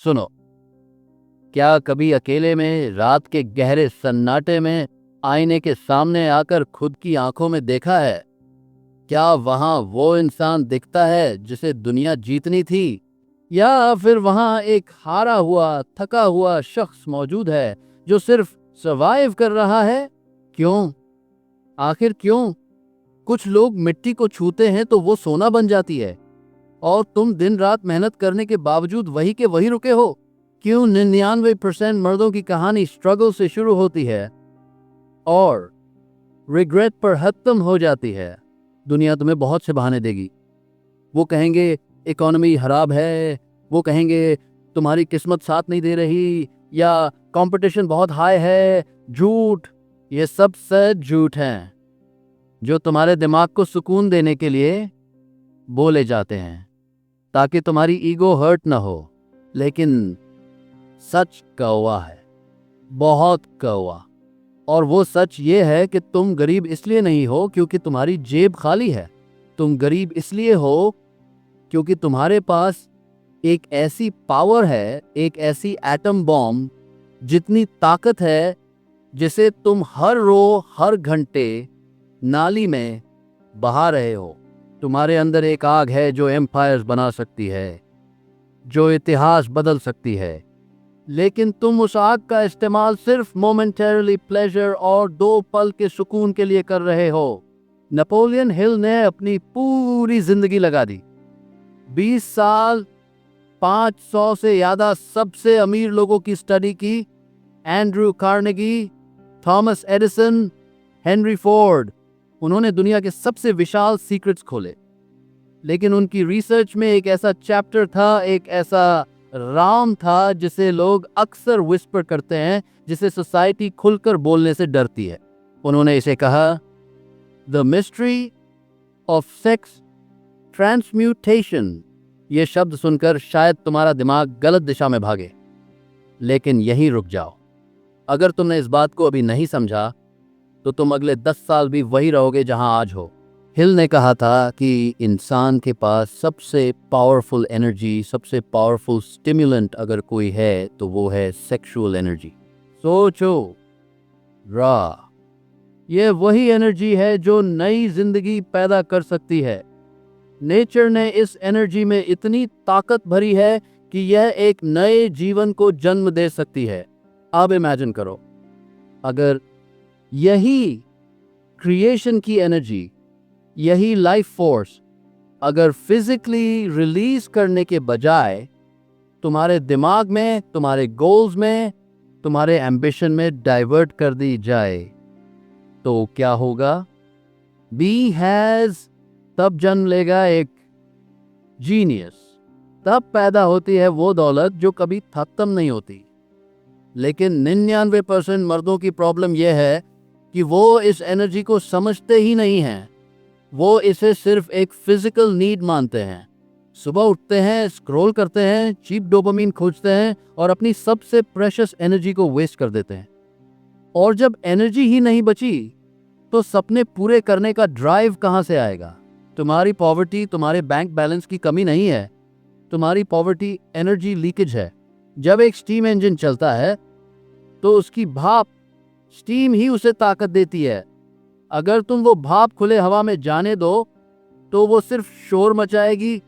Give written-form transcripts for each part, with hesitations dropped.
सुनो, क्या कभी अकेले में रात के गहरे सन्नाटे में आईने के सामने आकर खुद की आंखों में देखा है? क्या वहां वो इंसान दिखता है जिसे दुनिया जीतनी थी, या फिर वहां एक हारा हुआ थका हुआ शख्स मौजूद है जो सिर्फ सर्वाइव कर रहा है? क्यों? आखिर क्यों? कुछ लोग मिट्टी को छूते हैं तो वो सोना बन जाती है, और तुम दिन रात मेहनत करने के बावजूद वही के वही रुके हो। क्यों 99% मर्दों की कहानी स्ट्रगल से शुरू होती है और रिग्रेट पर खत्म हो जाती है? दुनिया तुम्हें बहुत से बहाने देगी। वो कहेंगे इकोनॉमी खराब है, वो कहेंगे तुम्हारी किस्मत साथ नहीं दे रही, या कंपटीशन बहुत हाई है। झूठ, ये सब सच झूठ हैं जो तुम्हारे दिमाग को सुकून देने के लिए बोले जाते हैं ताकि तुम्हारी ईगो हर्ट ना हो। लेकिन सच कौवा है, बहुत कौवा। और वो सच ये है कि तुम गरीब इसलिए नहीं हो क्योंकि तुम्हारी जेब खाली है। तुम गरीब इसलिए हो क्योंकि तुम्हारे पास एक ऐसी पावर है, एक ऐसी एटम बॉम्ब जितनी ताकत है, जिसे तुम हर रोज हर घंटे नाली में बहा रहे हो। तुम्हारे अंदर एक आग है जो एम्पायर्स बना सकती है, जो इतिहास बदल सकती है। लेकिन तुम उस आग का इस्तेमाल सिर्फ मोमेंटरीली प्लेजर और 2 पल के सुकून के लिए कर रहे हो। नेपोलियन हिल ने अपनी पूरी जिंदगी लगा दी, 20 साल, 500 से ज्यादा सबसे अमीर लोगों की स्टडी की। Andrew Carnegie, Thomas Edison, Henry Ford, उन्होंने दुनिया के सबसे विशाल सीक्रेट्स खोले। लेकिन उनकी रिसर्च में एक ऐसा चैप्टर था, एक ऐसा राम था जिसे लोग अक्सर विस्पर करते हैं, जिसे सोसाइटी खुलकर बोलने से डरती है। उन्होंने इसे कहा the mystery of sex transmutation. ये शब्द सुनकर शायद तुम्हारा दिमाग गलत दिशा में भागे, लेकिन यहीं रुक जाओ। अगर तुमने इस बात को अभी नहीं समझा तो तुम अगले 10 साल भी वही रहोगे जहां आज हो। हिल ने कहा था कि इंसान के पास सबसे पावरफुल एनर्जी, सबसे पावरफुल स्टिमुलेंट अगर कोई है तो वो है सेक्सुअल एनर्जी। सोचो रा, ये वही एनर्जी है जो नई जिंदगी पैदा कर सकती है। नेचर ने इस एनर्जी में इतनी ताकत भरी है कि यह एक नए जीवन को जन्म दे सकती है। अब इमेजिन करो, अगर यही क्रिएशन की एनर्जी, यही लाइफ फोर्स अगर फिजिकली रिलीज करने के बजाय तुम्हारे दिमाग में, तुम्हारे गोल्स में, तुम्हारे एम्बिशन में डाइवर्ट कर दी जाए तो क्या होगा? बी हैज तब जन्म लेगा एक जीनियस। तब पैदा होती है वो दौलत जो कभी खत्म नहीं होती। लेकिन 99% मर्दों की प्रॉब्लम यह है कि वो इस एनर्जी को समझते ही नहीं हैं। वो इसे सिर्फ एक फिजिकल नीड मानते हैं। सुबह उठते हैं, स्क्रॉल करते हैं, चीप डोपामिन खोजते हैं और अपनी सबसे प्रेशियस एनर्जी को वेस्ट कर देते हैं। और जब एनर्जी ही नहीं बची तो सपने पूरे करने का ड्राइव कहां से आएगा? तुम्हारी पॉवर्टी तुम्हारे बैंक बैलेंस की कमी नहीं है, तुम्हारी पॉवर्टी एनर्जी लीकेज है। जब एक स्टीम इंजन चलता है तो उसकी भाप, स्टीम ही उसे ताकत देती है। अगर तुम वो भाप खुले हवा में जाने दो तो वो सिर्फ शोर मचाएगी,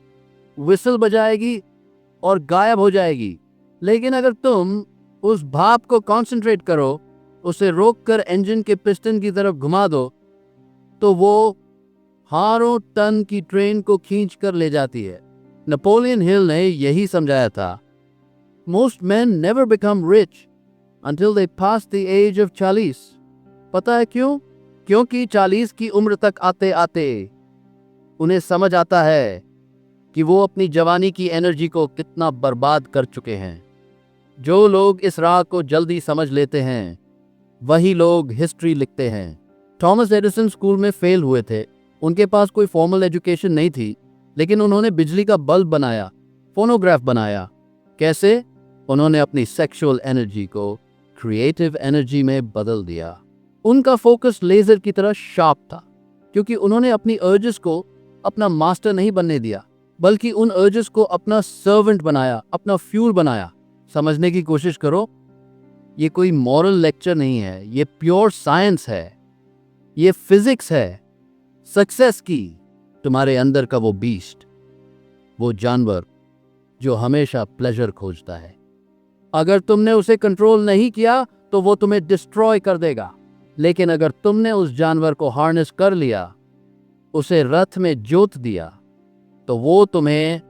विसल बजाएगी और गायब हो जाएगी। लेकिन अगर तुम उस भाप को कंसंट्रेट करो, उसे रोककर इंजन के पिस्टन की तरफ घुमा दो, तो वो हारों टन की ट्रेन को खींच कर ले जाती है। नेपोलियन हिल ने यही समझाया था। Most man never become rich until they pass the age of 40। पता है क्यों? क्योंकि 40 की उम्र तक आते आते उन्हें समझ आता है कि वो अपनी जवानी की एनर्जी को कितना बर्बाद कर चुके हैं। जो लोग इस राह को जल्दी समझ लेते हैं वही लोग हिस्ट्री लिखते हैं। थॉमस एडिसन स्कूल में फेल हुए थे, उनके पास कोई फॉर्मल एजुकेशन नहीं थी, लेकिन उन्होंने बिजली का बल्ब बनाया, फोनोग्राफ बनाया। कैसे? उन्होंने अपनी सेक्सुअल एनर्जी को क्रिएटिव एनर्जी में बदल दिया। उनका फोकस लेजर की तरह शार्प था, क्योंकि उन्होंने अपनी अर्जेस को अपना मास्टर नहीं बनने दिया, बल्कि उन अर्जेस को अपना सर्वेंट बनाया, अपना फ्यूल बनाया। समझने की कोशिश करो। ये कोई मॉरल लेक्चर नहीं है, ये प्योर साइंस है, ये फिजिक्स है। सक्सेस की तुम्हारे अंदर का वो बीस्ट, वो जानवर जो हमेशा प्लेजर खोजता है, अगर तुमने उसे कंट्रोल नहीं किया तो वो तुम्हें डिस्ट्रॉय कर देगा। लेकिन अगर तुमने उस जानवर को हार्नेस कर लिया, उसे रथ में जोत दिया, तो वो तुम्हें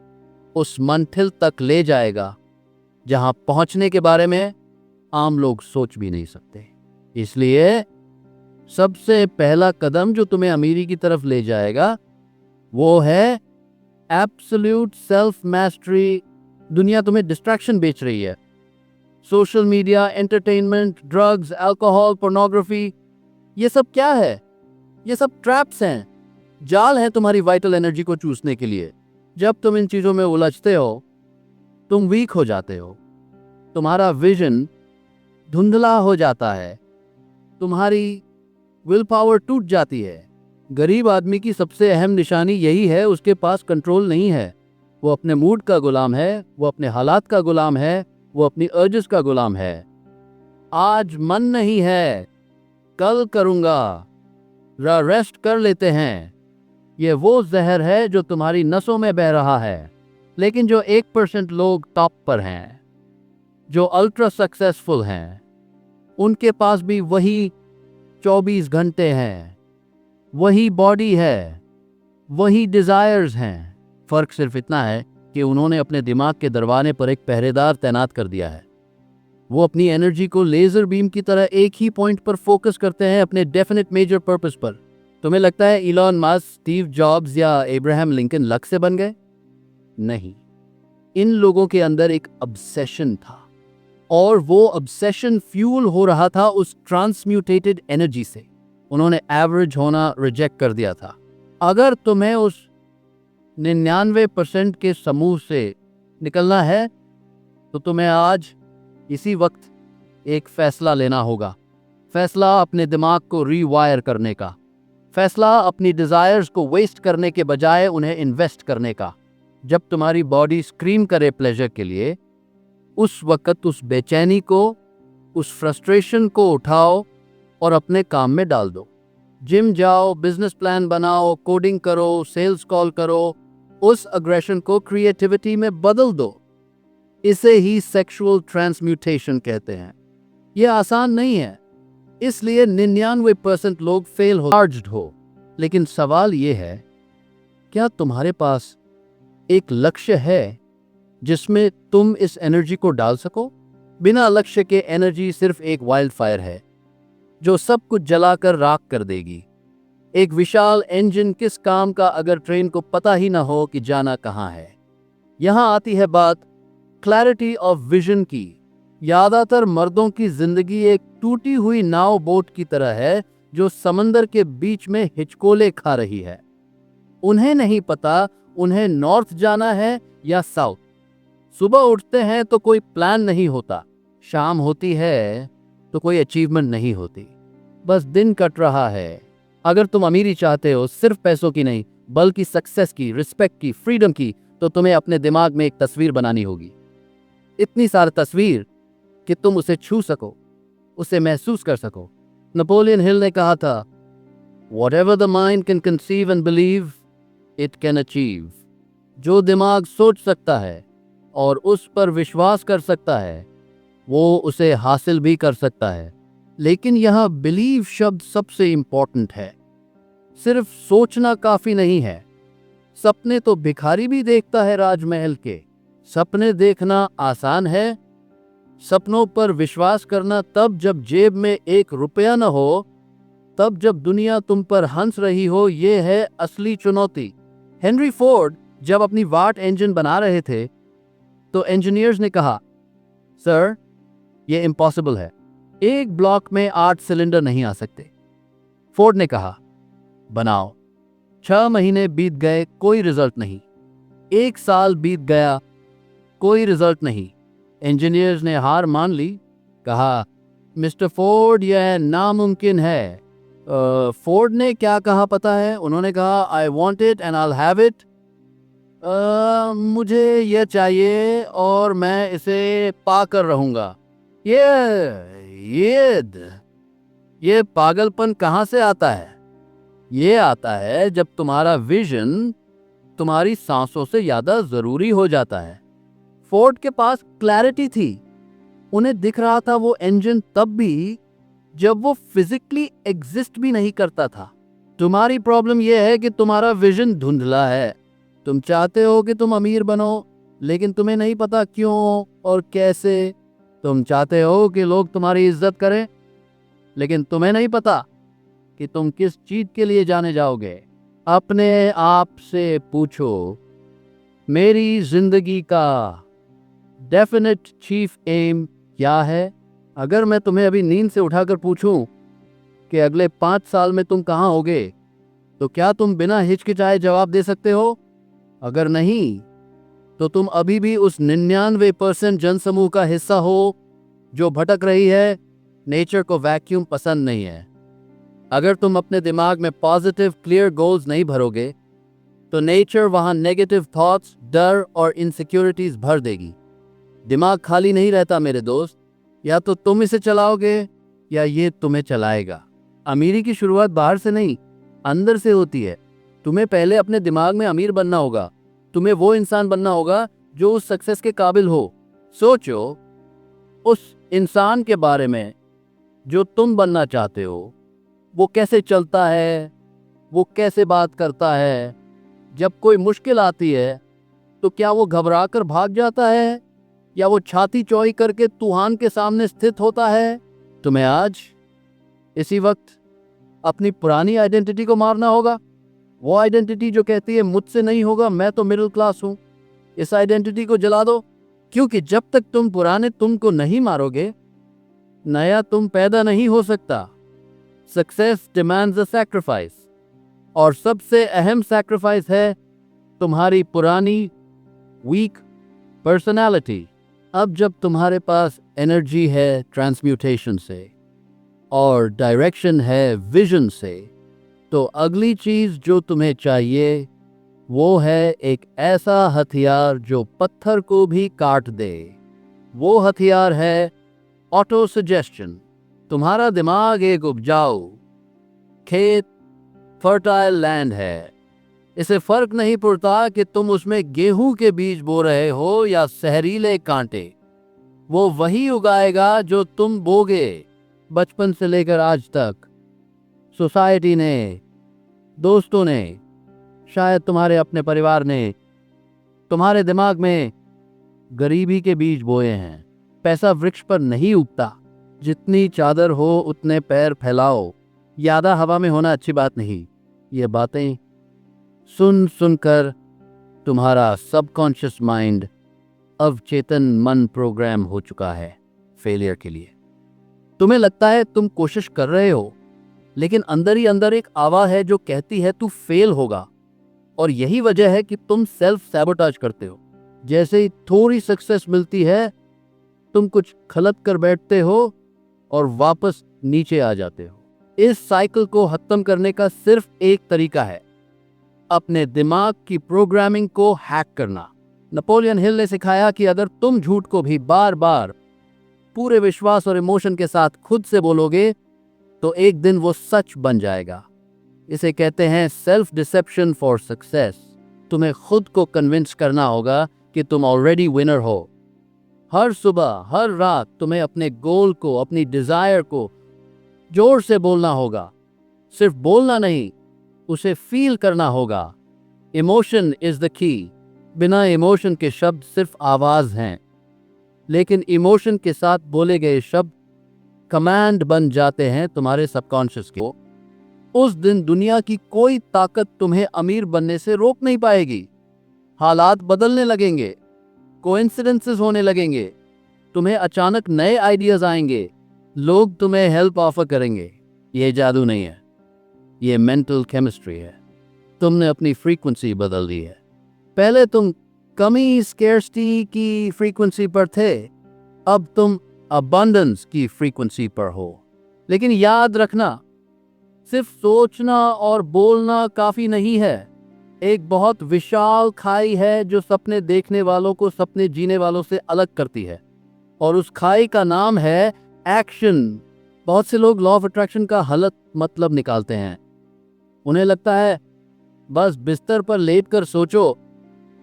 उस मंजिल तक ले जाएगा जहां पहुंचने के बारे में आम लोग सोच भी नहीं सकते। इसलिए सबसे पहला कदम जो तुम्हें अमीरी की तरफ ले जाएगा वो है एब्सोल्यूट सेल्फ मैस्टरी। दुनिया तुम्हें डिस्ट्रैक्शन बेच रही है, social media, entertainment, drugs, alcohol, pornography, ये सब क्या है? ये सब ट्रैप्स हैं, जाल हैं तुम्हारी वाइटल एनर्जी को चूसने के लिए। जब तुम इन चीजों में उलझते हो, तुम वीक हो जाते हो, तुम्हारा विजन धुंधला हो जाता है, तुम्हारी विल पावर टूट जाती है। गरीब आदमी की सबसे अहम निशानी यही है, उसके पास कंट्रोल नहीं है। वो अपने मूड का गुलाम है, वो अपने हालात का गुलाम है, वो अपनी अर्जेस का गुलाम है। आज मन नहीं है, कल करूंगा, रेस्ट कर लेते हैं। ये वो जहर है जो तुम्हारी नसों में बह रहा है। लेकिन जो 1% लोग टॉप पर हैं, जो अल्ट्रा सक्सेसफुल हैं, उनके पास भी वही 24 घंटे हैं, वही बॉडी है, वही डिजायर्स हैं। फर्क सिर्फ इतना है कि उन्होंने अपने दिमाग के दरवाजे पर एक पहरेदार तैनात कर दिया है। वो अपनी एनर्जी को लेजर बीम की तरह एक ही पॉइंट पर फोकस करते हैं, अपने डेफिनेट मेजर पर्पस पर। तुम्हें लगता है इलॉन मस्क, स्टीव जॉब्स या अब्राहम लिंकन लक से बन गए? नहीं, इन लोगों के अंदर एक ऑब्सेशन था, और वो ऑब्सेशन फ्यूल हो रहा था उस ट्रांसम्यूटेटेड एनर्जी से। उन्होंने एवरेज होना रिजेक्ट कर दिया था। अगर तुम्हें उस 99% के समूह से निकलना है तो तुम्हें आज इसी वक्त एक फैसला लेना होगा। फैसला अपने दिमाग को रीवायर करने का, फैसला अपनी डिजायर्स को वेस्ट करने के बजाय उन्हें इन्वेस्ट करने का। जब तुम्हारी बॉडी स्क्रीम करे प्लेजर के लिए, उस वक्त उस बेचैनी को, उस फ्रस्ट्रेशन को उठाओ और अपने काम में डाल दो। जिम जाओ, बिजनेस प्लान बनाओ, कोडिंग करो, सेल्स कॉल करो, उस अग्रेशन को क्रिएटिविटी में बदल दो। इसे ही सेक्सुअल ट्रांसम्यूटेशन कहते हैं। यह आसान नहीं है, इसलिए 99% लोग फेल हो। लेकिन सवाल यह है, क्या तुम्हारे पास एक लक्ष्य है जिसमें तुम इस एनर्जी को डाल सको? बिना लक्ष्य के एनर्जी सिर्फ एक वाइल्ड फायर है जो सब कुछ जलाकर राख कर देगी। एक विशाल इंजन किस काम का अगर ट्रेन को पता ही ना हो कि जाना कहां है। यहां आती है बात क्लैरिटी ऑफ विजन की। ज्यादातर मर्दों की जिंदगी एक टूटी हुई नाव बोट की तरह है जो समंदर के बीच में हिचकोले खा रही है। उन्हें नहीं पता उन्हें नॉर्थ जाना है या साउथ। सुबह उठते हैं तो कोई प्लान नहीं होता, शाम होती है तो कोई अचीवमेंट नहीं होती, बस दिन कट रहा है। अगर तुम अमीरी चाहते हो, सिर्फ पैसों की नहीं बल्कि सक्सेस की, रिस्पेक्ट की, फ्रीडम की, तो तुम्हें अपने दिमाग में एक तस्वीर बनानी होगी। इतनी सारी तस्वीर कि तुम उसे छू सको, उसे महसूस कर सको। नेपोलियन हिल ने कहा था, Whatever the mind can conceive and believe, it can achieve. जो दिमाग सोच सकता है और उस पर विश्वास कर सकता है, वो उसे हासिल भी कर सकता है। लेकिन यह बिलीव शब्द सबसे इंपॉर्टेंट है। सिर्फ सोचना काफी नहीं है। सपने तो भिखारी भी देखता है राजमहल के। सपने देखना आसान है, सपनों पर विश्वास करना तब जब जेब में 1 रुपया न हो, तब जब दुनिया तुम पर हंस रही हो, ये है असली चुनौती। हेनरी फोर्ड जब अपनी वाट इंजन बना रहे थे तो इंजीनियर्स ने कहा, सर ये इम्पॉसिबल है, 1 ब्लॉक में 8 सिलेंडर नहीं आ सकते। फोर्ड ने कहा, बनाओ। 6 महीने बीत गए, कोई रिजल्ट नहीं। 1 साल बीत गया, कोई रिजल्ट नहीं। इंजीनियर्स ने हार मान ली, कहा, मिस्टर फोर्ड यह नामुमकिन है। फोर्ड ने क्या कहा पता है? उन्होंने कहा, I want it and I have it. मुझे ये चाहिए और मैं इसे पाकर रहूंगा। ये ये पागलपन कहाँ से आता है? ये आता है जब तुम्हारा विजन तुम्हारी सांसों से ज्यादा जरूरी हो जाता है। फोर्ड के पास क्लैरिटी थी, उन्हें दिख रहा था वो इंजन तब भी जब वो फिजिकली एग्जिस्ट भी नहीं करता था। तुम्हारी प्रॉब्लम यह है कि तुम्हारा विजन धुंधला है। तुम चाहते हो कि तुम अमीर बनो, लेकिन तुम्हें नहीं पता क्यों और कैसे। तुम चाहते हो कि लोग तुम्हारी इज्जत करें, लेकिन तुम्हें नहीं पता कि तुम किस चीज के लिए जाने जाओगे। अपने आप से पूछो, मेरी जिंदगी का डेफिनेट चीफ एम क्या है? अगर मैं तुम्हें अभी नींद से उठाकर पूछूं कि अगले 5 साल में तुम कहां होगे, तो क्या तुम बिना हिचकिचाए जवाब दे सकते हो? अगर नहीं, तो तुम अभी भी उस 99% जनसमूह का हिस्सा हो जो भटक रही है। नेचर को वैक्यूम पसंद नहीं है। अगर तुम अपने दिमाग में पॉजिटिव क्लियर गोल्स नहीं भरोगे, तो नेचर वहां नेगेटिव थॉट्स, डर और इनसिक्योरिटीज भर देगी। दिमाग खाली नहीं रहता मेरे दोस्त, या तो तुम इसे चलाओगे या ये तुम्हें चलाएगा। अमीरी की शुरुआत बाहर से नहीं, अंदर से होती है। तुम्हें पहले अपने दिमाग में अमीर बनना होगा। तुम्हें वो इंसान बनना होगा जो उस सक्सेस के काबिल हो। सोचो उस इंसान के बारे में जो तुम बनना चाहते हो। वो कैसे चलता है, वो कैसे बात करता है, जब कोई मुश्किल आती है तो क्या वो घबराकर भाग जाता है या वो छाती चौड़ी करके तूफान के सामने स्थित होता है? तुम्हें आज इसी वक्त अपनी पुरानी आइडेंटिटी को मारना होगा। वो आइडेंटिटी जो कहती है मुझसे नहीं होगा, मैं तो मिडिल क्लास हूं। इस आइडेंटिटी को जला दो, क्योंकि जब तक तुम पुराने तुम को नहीं मारोगे, नया तुम पैदा नहीं हो सकता। सक्सेस डिमांड्स अ सैक्रिफाइस, और सबसे अहम सैक्रिफाइस है तुम्हारी पुरानी वीक पर्सनालिटी। अब जब तुम्हारे पास एनर्जी है ट्रांसम्यूटेशन से और डायरेक्शन है विजन से, तो अगली चीज जो तुम्हें चाहिए वो है एक ऐसा हथियार जो पत्थर को भी काट दे। वो हथियार है ऑटो सजेशन। तुम्हारा दिमाग एक उपजाऊ खेत, फर्टाइल लैंड है। इसे फर्क नहीं पड़ता कि तुम उसमें गेहूं के बीज बो रहे हो या जहरीले कांटे। वो वही उगाएगा जो तुम बोगे। बचपन से लेकर आज तक सोसाइटी ने, दोस्तों ने, शायद तुम्हारे अपने परिवार ने तुम्हारे दिमाग में गरीबी के बीज बोए हैं। पैसा वृक्ष पर नहीं उगता। जितनी चादर हो उतने पैर फैलाओ। ज्यादा हवा में होना अच्छी बात नहीं। ये बातें सुन सुनकर तुम्हारा सबकॉन्शियस माइंड अवचेतन मन प्रोग्राम हो चुका है फेलियर के लिए। तुम्हें लगता है तुम कोशिश कर रहे हो, लेकिन अंदर ही अंदर एक आवाज है जो कहती है तू फेल होगा। और यही वजह है कि तुम सेल्फ सैबोटाज करते हो। जैसे ही थोड़ी सक्सेस मिलती है, तुम कुछ खलत कर बैठते हो और वापस नीचे आ जाते हो। इस साइकिल को खत्म करने का सिर्फ एक तरीका है, अपने दिमाग की प्रोग्रामिंग को हैक करना। नेपोलियन हिल ने सिखाया कि अगर तुम झूठ को भी बार बार पूरे विश्वास और इमोशन के साथ खुद से बोलोगे, तो एक दिन वो सच बन जाएगा। इसे कहते हैं सेल्फ डिसेप्शन फॉर सक्सेस। तुम्हें खुद को कन्विंस करना होगा कि तुम ऑलरेडी विनर हो। हर सुबह, हर रात तुम्हें अपने गोल को, अपनी डिजायर को जोर से बोलना होगा। सिर्फ बोलना नहीं, उसे फील करना होगा। Emotion is the key. बिना इमोशन के शब्द सिर्फ आवाज हैं, लेकिन इमोशन के साथ बोले गए शब्द कमांड बन जाते हैं तुम्हारे सबकॉन्शियस के। उस दिन दुनिया की कोई ताकत तुम्हें अमीर बनने से रोक नहीं पाएगी। हालात बदलने लगेंगे, कोइंसिडेंसेस होने लगेंगे, तुम्हें अचानक नए आइडियाज आएंगे, लोग तुम्हें हेल्प ऑफर करेंगे। ये जादू नहीं है, ये मेंटल केमिस्ट्री है। तुमने अपनी फ्रीक्वेंसी बदल दी है। पहले तुम कमी, स्केर्सिटी की फ्रीक्वेंसी पर थे, अब तुम अबंडेंस की फ्रीक्वेंसी पर हो। लेकिन याद रखना, सिर्फ सोचना और बोलना काफी नहीं है। एक बहुत विशाल खाई है जो सपने देखने वालों को सपने जीने वालों से अलग करती है, और उस खाई का नाम है एक्शन। बहुत से लोग लॉ ऑफ अट्रैक्शन का गलत मतलब निकालते हैं। उन्हें लगता है बस बिस्तर पर लेटकर सोचो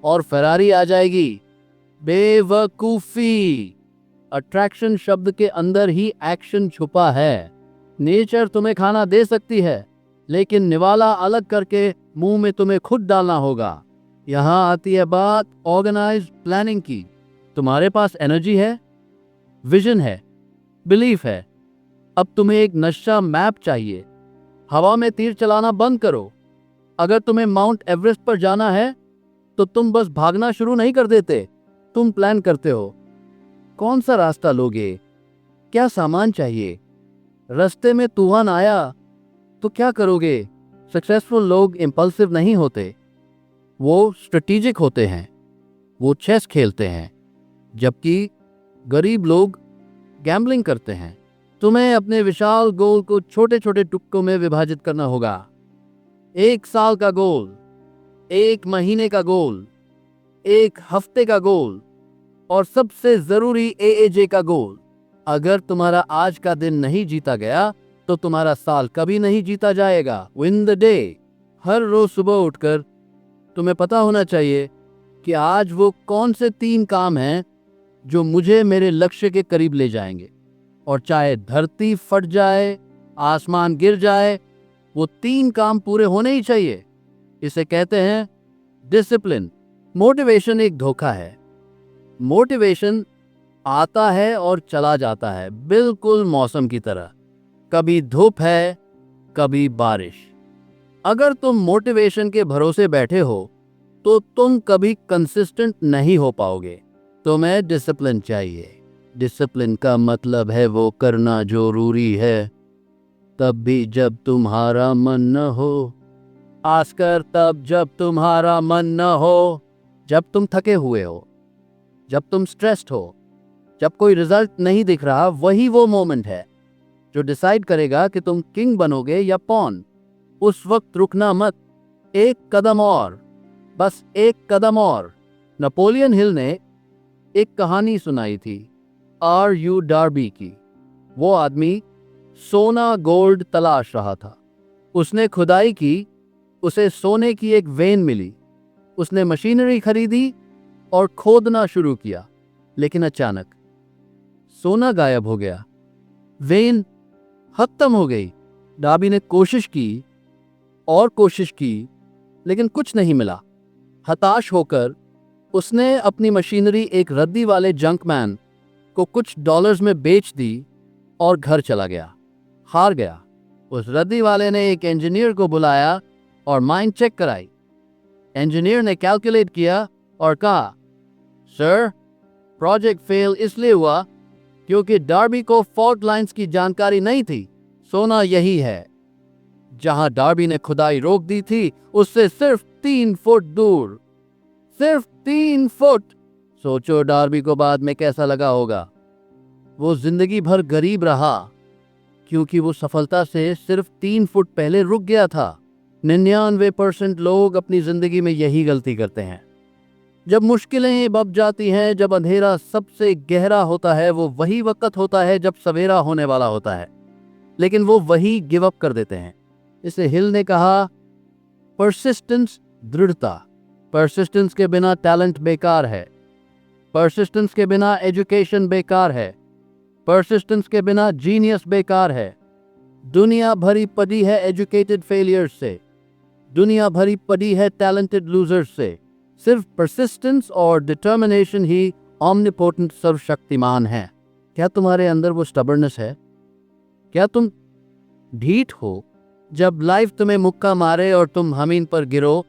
और फरारी आ जाएगी। बेवकूफी। अट्रैक्शन शब्द के अंदर ही एक्शन छुपा है। नेचर तुम्हें खाना दे सकती है, लेकिन निवाला अलग करके मुंह में तुम्हें खुद डालना होगा। यहां आती है बात ऑर्गेनाइज्ड प्लानिंग की। तुम्हारे पास एनर्जी है, विजन है, बिलीफ है। अब तुम्हें एक नक्शा मैप चाहिए। हवा में तीर चलाना बंद करो। अगर तुम्हें माउंट एवरेस्ट पर जाना है तो तुम बस भागना शुरू नहीं कर देते, तुम प्लान करते हो। कौन सा रास्ता लोगे, क्या सामान चाहिए, रास्ते में तूफान आया तो क्या करोगे। सक्सेसफुल लोग इंपल्सिव नहीं होते, वो स्ट्रेटेजिक होते हैं, वो चेस खेलते हैं, जबकि गरीब लोग गैम्बलिंग करते हैं। तुम्हें अपने विशाल गोल को छोटे छोटे टुकड़ों में विभाजित करना होगा। 1 साल का गोल, 1 महीने का गोल, 1 हफ्ते का गोल, और सबसे जरूरी एएजे का गोल। अगर तुम्हारा आज का दिन नहीं जीता गया तो तुम्हारा साल कभी नहीं जीता जाएगा। Win the day. हर रोज सुबह उठकर तुम्हें पता होना चाहिए कि आज वो कौन से 3 काम हैं जो मुझे मेरे लक्ष्य के करीब ले जाएंगे। और चाहे धरती फट जाए, आसमान गिर जाए, वो 3 काम पूरे होने ही चाहिए। इसे कहते हैं डिसिप्लिन। मोटिवेशन एक धोखा है। मोटिवेशन आता है और चला जाता है, बिल्कुल मौसम की तरह। कभी धूप है, कभी बारिश। अगर तुम मोटिवेशन के भरोसे बैठे हो तो तुम कभी कंसिस्टेंट नहीं हो पाओगे। तुम्हें डिसिप्लिन चाहिए। डिसिप्लिन का मतलब है वो करना जरूरी है, तब भी जब तुम्हारा मन न हो। खासकर तब जब तुम्हारा मन न हो, जब तुम थके हुए हो, जब तुम स्ट्रेस्ड हो, जब कोई रिजल्ट नहीं दिख रहा। वही वो मोमेंट है जो डिसाइड करेगा कि तुम किंग बनोगे या पॉन। उस वक्त रुकना मत। 1 कदम और, बस 1 कदम और। नेपोलियन हिल ने एक कहानी सुनाई थी R.U. डार्बी की। वो आदमी सोना गोल्ड तलाश रहा था। उसने खुदाई की, उसे सोने की एक वेन मिली। उसने मशीनरी खरीदी और खोदना शुरू किया, लेकिन अचानक सोना गायब हो गया। वेन खत्म हो गई। डार्बी ने कोशिश की और कोशिश की, लेकिन कुछ नहीं मिला। हताश होकर उसने अपनी मशीनरी एक रद्दी वाले जंकमैन को कुछ डॉलर्स में बेच दी और घर चला गया। हार गया। उस रद्दी वाले ने एक इंजीनियर को बुलाया और माइन चेक कराई। इंजीनियर ने कैलकुलेट किया और कहा, सर, प्रोजेक्ट फेल इसलिए हुआ क्योंकि डार्बी को फॉल्ट लाइंस की जानकारी नहीं थी। सोना यही है। जहां डार्बी ने खुदाई रोक दी थी, उससे सिर्फ 3 फुट दूर। सिर्फ 3 फुट। सोचो डार्बी को बाद में कैसा लगा होगा। वो जिंदगी भर गरीब रहा क्योंकि वो सफलता से सिर्फ 3 फुट पहले रुक गया था। 99% लोग अपनी जिंदगी में यही गलती करते हैं। जब मुश्किलें बब जाती हैं, जब अंधेरा सबसे गहरा होता है, वो वही वक्त होता है जब सवेरा होने वाला होता है, लेकिन वो वही गिव अप कर देते हैं। इसे हिल ने कहा परसिस्टेंस, दृढ़ता। परसिस्टेंस के बिना टैलेंट बेकार है। परसिस्टेंस के बिना एजुकेशन बेकार है। परसिस्टेंस के बिना जीनियस बेकार है। दुनिया भरी पड़ी है एजुकेटेड फेलियर्स से। दुनिया भरी पड़ी है टैलेंटेड लूजर्स से। सिर्फ परसिस्टेंस और डिटर्मिनेशन ही ऑमनिपोटेंट सर्वशक्तिमान है। क्या तुम्हारे अंदर वो स्टबर्ननेस है? क्या तुम ढीठ हो जब लाइफ तुम्हें मुक्का मारे और तुम जमीन पर गिरो?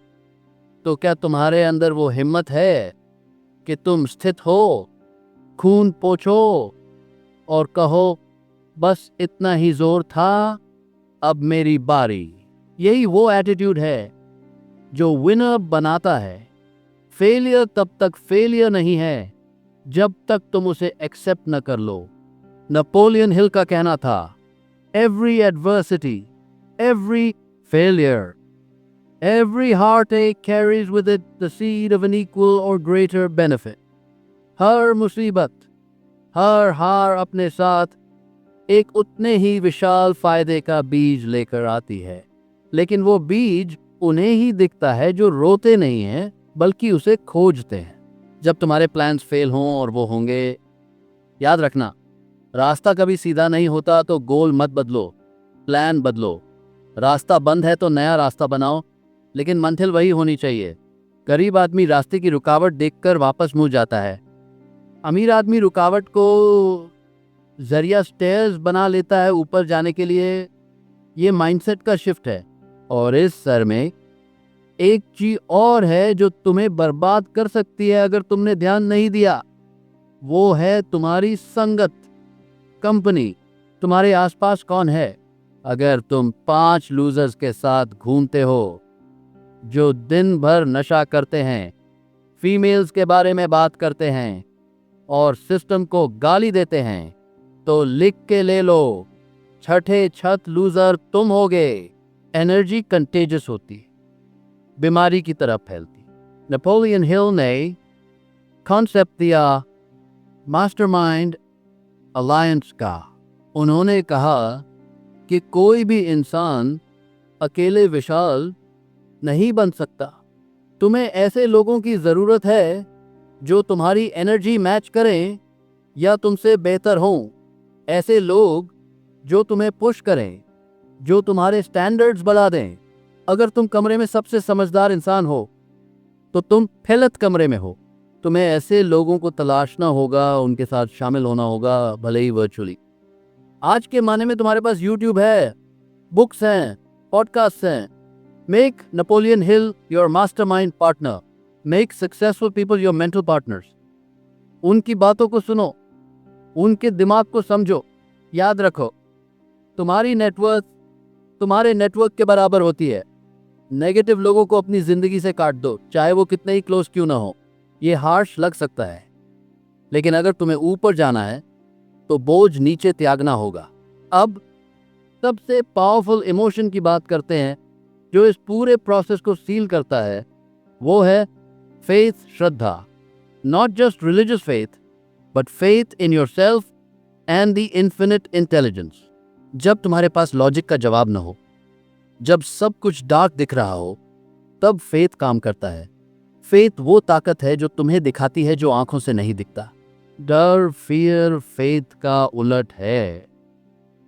तो क्या तुम्हारे अंदर वो हिम्मत है कि तुम स्थित हो, खून पोंछो और कहो, बस इतना ही जोर था, अब मेरी बारी? यही वो एटीट्यूड है जो विनर बनाता है। फेलियर तब तक फेलियर नहीं है जब तक तुम उसे एक्सेप्ट न कर लो। नेपोलियन हिल का कहना था, every adversity, every failure Every heartache carries with it the seed of an equal or greater benefit. हर मुसीबत, हर हार अपने साथ एक उतने ही विशाल फायदे का बीज लेकर आती है। लेकिन वो बीज उन्हें ही दिखता है जो रोते नहीं हैं बल्कि उसे खोजते हैं। जब तुम्हारे प्लान्स फेल हों, और वो होंगे, याद रखना, रास्ता कभी सीधा नहीं होता, तो गोल मत बदलो, प्लान बदलो। रास्ता बंद है तो नया रास्ता बनाओ, लेकिन मंजिल वही होनी चाहिए। गरीब आदमी रास्ते की रुकावट देखकर वापस मुड़ जाता है। अमीर आदमी रुकावट को जरिया स्टेयर्स बना लेता है ऊपर जाने के लिए। ये माइंडसेट का शिफ्ट है। और इस सर में एक चीज और है जो तुम्हें बर्बाद कर सकती है अगर तुमने ध्यान नहीं दिया। वो है तुम्हारी संगत, कंपनी। तुम्हारे आसपास कौन है? अगर तुम 5 लूजर्स के साथ घूमते हो जो दिन भर नशा करते हैं, फीमेल्स के बारे में बात करते हैं और सिस्टम को गाली देते हैं, तो लिख के ले लो, छठे छत लूजर तुम होगे। एनर्जी कंटेजियस होती, बीमारी की तरह फैलती। नेपोलियन हिल ने कॉन्सेप्ट दिया मास्टरमाइंड अलायंस का। उन्होंने कहा कि कोई भी इंसान अकेले विशाल नहीं बन सकता। तुम्हें ऐसे लोगों की ज़रूरत है जो तुम्हारी एनर्जी मैच करें या तुमसे बेहतर हों। ऐसे लोग जो तुम्हें पुश करें, जो तुम्हारे स्टैंडर्ड्स बढ़ा दें। अगर तुम कमरे में सबसे समझदार इंसान हो तो तुम फैलत कमरे में हो। तुम्हें ऐसे लोगों को तलाशना होगा, उनके साथ शामिल होना होगा, भले ही वर्चुअली। आज के माने में तुम्हारे पास यूट्यूब है, बुक्स हैं, पॉडकास्ट हैं। Make Napoleon Hill your mastermind partner. Make successful people your mental partners. उनकी बातों को सुनो, उनके दिमाग को समझो। याद रखो, तुम्हारी नेटवर्क तुम्हारे नेटवर्क के बराबर होती है। नेगेटिव लोगों को अपनी जिंदगी से काट दो, चाहे वो कितने ही क्लोज क्यों ना हो। ये हार्श लग सकता है, लेकिन अगर तुम्हें ऊपर जाना है तो बोझ नीचे त्यागना होगा। अब सबसे पावरफुल इमोशन की बात करते हैं जो इस पूरे प्रोसेस को सील करता है। वो है faith, Shraddha. Not just religious faith, but faith in yourself and the infinite intelligence. जब तुम्हारे पास लॉजिक का जवाब न हो, जब सब कुछ डार्क दिख रहा हो, तब फेथ काम करता है। फेथ वो ताकत है जो तुम्हें दिखाती है जो आंखों से नहीं दिखता। डर, फियर, फेथ का उलट है।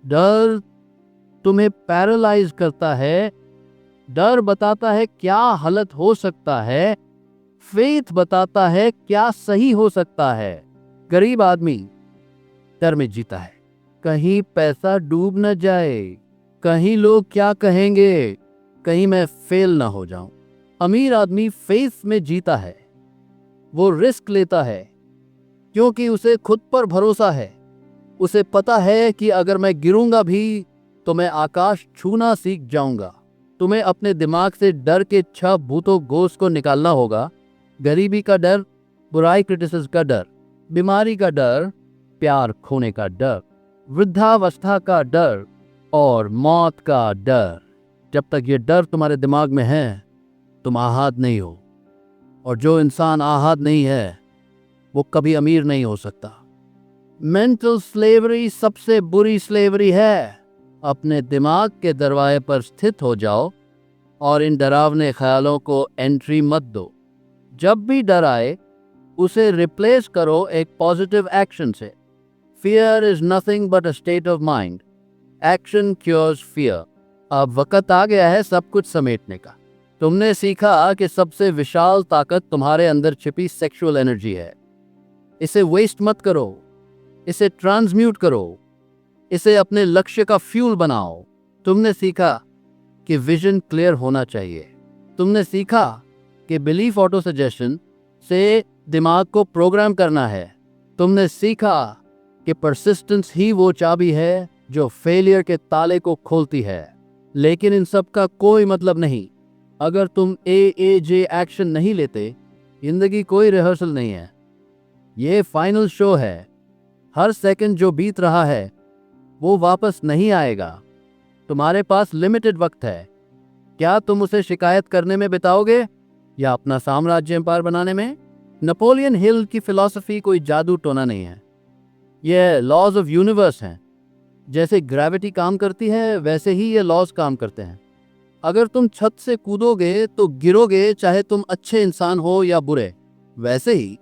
डर तुम्हें पैरालाइज करता है। डर बताता है क्या हालत हो सकता है, फेथ बताता है क्या सही हो सकता है। गरीब आदमी डर में जीता है। कहीं पैसा डूब न जाए, कहीं लोग क्या कहेंगे, कहीं मैं फेल ना हो जाऊं। अमीर आदमी फेथ में जीता है। वो रिस्क लेता है क्योंकि उसे खुद पर भरोसा है। उसे पता है कि अगर मैं गिरूंगा भी तो मैं आकाश छूना सीख जाऊंगा। तुम्हें अपने दिमाग से डर के 6 भूतों गोश्त को निकालना होगा। गरीबी का डर, बुराई क्रिटिसिज्म का डर, बीमारी का डर, प्यार खोने का डर, वृद्धावस्था का डर और मौत का डर। जब तक ये डर तुम्हारे दिमाग में है, तुम आहाद नहीं हो। और जो इंसान आहाद नहीं है वो कभी अमीर नहीं हो सकता। मेंटल स्लेवरी सबसे बुरी स्लेवरी है। अपने दिमाग के दरवाजे पर स्थित हो जाओ और इन डरावने ख्यालों को एंट्री मत दो। जब भी डर आए, उसे रिप्लेस करो एक पॉजिटिव एक्शन से। Fear is nothing but a state of mind. Action cures fear. अब वक्त आ गया है सब कुछ समेटने का। तुमने सीखा कि सबसे विशाल ताकत तुम्हारे अंदर छिपी सेक्सुअल एनर्जी है। इसे वेस्ट मत करो, इसे ट्रांसम्यूट करो, इसे अपने लक्ष्य का फ्यूल बनाओ। तुमने सीखा कि विजन क्लियर होना चाहिए। तुमने सीखा कि बिलीफ ऑटो सजेशन से दिमाग को प्रोग्राम करना है। तुमने सीखा कि परसिस्टेंस ही वो चाबी है जो फेलियर के ताले को खोलती है। लेकिन इन सब का कोई मतलब नहीं अगर तुम AAJ एक्शन नहीं लेते। जिंदगी कोई रिहर्सल नहीं है, ये फाइनल शो है। हर सेकंड जो बीत रहा है वो वापस नहीं आएगा। तुम्हारे पास लिमिटेड वक्त है। क्या तुम उसे शिकायत करने में बिताओगे या अपना साम्राज्य एम्पायर बनाने में? नेपोलियन हिल की फिलॉसफी कोई जादू टोना नहीं है, यह लॉज ऑफ यूनिवर्स हैं। जैसे ग्रेविटी काम करती है वैसे ही ये लॉज काम करते हैं। अगर तुम छत से कूदोगे तो गिरोगे, चाहे तुम अच्छे इंसान हो या बुरे। वैसे ही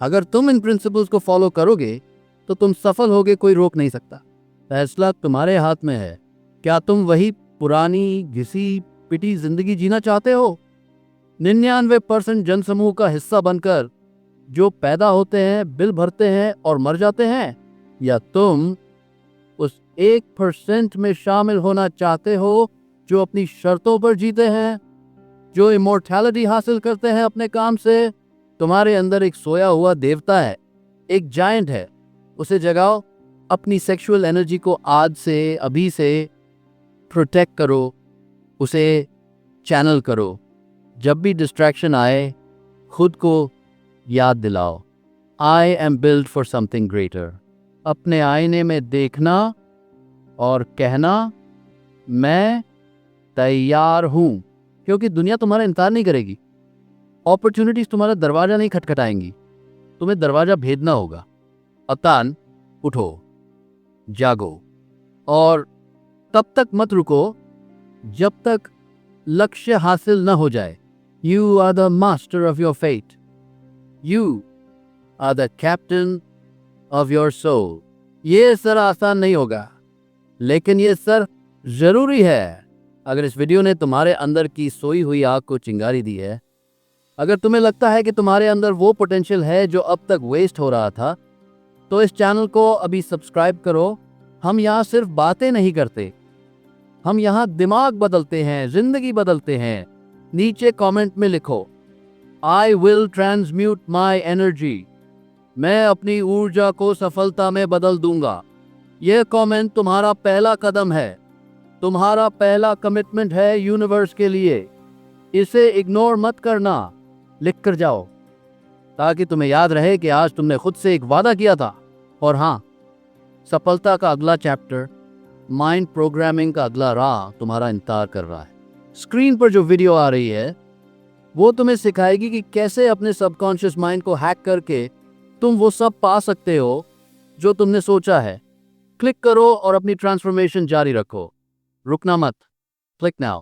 अगर तुम इन प्रिंसिपल्स को फॉलो करोगे तो तुम सफल होगे, कोई रोक नहीं सकता। फैसला तुम्हारे हाथ में है। क्या तुम वही पुरानी घिसी पिटी जिंदगी जीना चाहते हो, 99% जनसमूह का हिस्सा बनकर, जो पैदा होते हैं, बिल भरते हैं और मर जाते हैं, या तुम उस 1% में शामिल होना चाहते हो जो अपनी शर्तों पर जीते हैं, जो इमोर्टैलिटी हासिल करते हैं अपने काम से? तुम्हारे अंदर एक सोया हुआ देवता है, एक जायंट है, उसे जगाओ। अपनी सेक्सुअल एनर्जी को आज से, अभी से प्रोटेक्ट करो, उसे चैनल करो। जब भी डिस्ट्रैक्शन आए, खुद को याद दिलाओ, I am build for something greater. अपने आईने में देखना और कहना, मैं तैयार हूं, क्योंकि दुनिया तुम्हारा इंतजार नहीं करेगी। अपॉर्चुनिटीज तुम्हारा दरवाजा नहीं खटखटाएंगी, तुम्हें दरवाजा भेजना होगा। अतान, उठो, जागो, और तब तक मत रुको जब तक लक्ष्य हासिल न हो जाए। You are the master of your fate, you are the captain of your soul. ये सर आसान नहीं होगा, लेकिन ये सर जरूरी है। अगर इस वीडियो ने तुम्हारे अंदर की सोई हुई आग को चिंगारी दी है, अगर तुम्हें लगता है कि तुम्हारे अंदर वो पोटेंशियल है जो अब तक वेस्ट हो रहा था, तो इस चैनल को अभी सब्सक्राइब करो। हम यहाँ सिर्फ बातें नहीं करते, हम यहाँ दिमाग बदलते हैं, जिंदगी बदलते हैं। नीचे कमेंट में लिखो, I will transmute my energy. मैं अपनी ऊर्जा को सफलता में बदल दूंगा। यह कमेंट तुम्हारा पहला कदम है, तुम्हारा पहला कमिटमेंट है यूनिवर्स के लिए। इसे इग्नोर मत करना, लिख कर जाओ, ताकि तुम्हें याद रहे कि आज तुमने खुद से एक वादा किया था। और हाँ, सफलता का अगला चैप्टर, माइंड प्रोग्रामिंग का अगला राह तुम्हारा इंतजार कर रहा है। स्क्रीन पर जो वीडियो आ रही है वो तुम्हें सिखाएगी कि कैसे अपने सबकॉन्शियस माइंड को हैक करके तुम वो सब पा सकते हो जो तुमने सोचा है। क्लिक करो और अपनी ट्रांसफॉर्मेशन जारी रखो, रुकना मत। Click now.